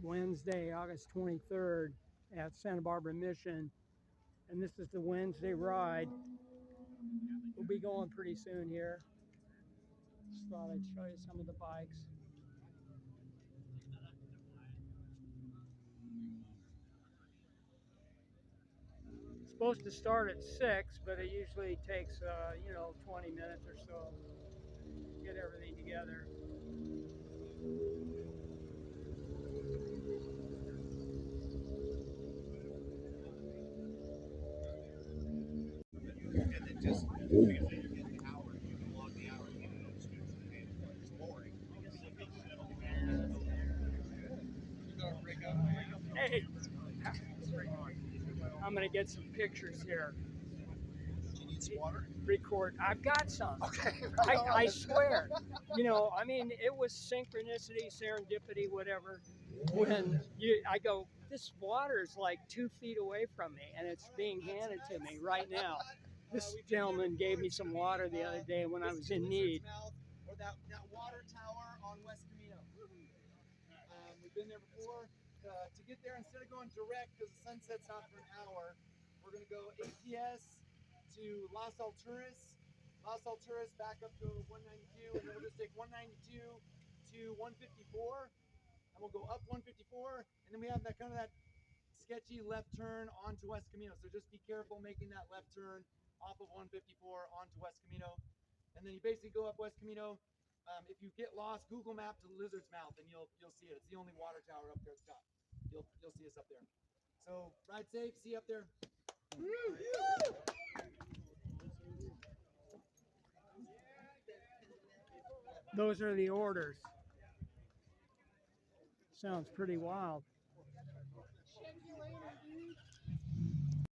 Wednesday, August 23rd at Santa Barbara Mission, and this is the Wednesday ride. We'll be going pretty soon here. Just thought I'd show you some of the bikes. It's supposed to start at 6, but it usually takes, 20 minutes or so to get everything together. And then just because you get the hour, you can log the hour, you know, it's boring. Hey, I'm gonna get some pictures here. Do you need some water? Record. I've got some. Okay. I swear. I mean, it was synchronicity, serendipity, whatever. When I go, this water is like 2 feet away from me, and it's being handed to me right now. This gentleman gave me some water the other day when I was in need. Or that water tower on West Camino. We've been there before. To get there, instead of going direct, because the sunset's not for an hour, we're going to go APS to Las Alturas. Las Alturas back up to 192, and then we'll just take 192 to 154, and we'll go up 154, and then we have that kind of that sketchy left turn onto West Camino. So just be careful making that left turn off of 154 onto West Camino, and then you basically go up West Camino. If you get lost, Google Map to Lizard's Mouth, and you'll see it. It's the only water tower up there at the top. You'll see us up there. So ride safe. See you up there. Those are the orders. Sounds pretty wild. Check you later.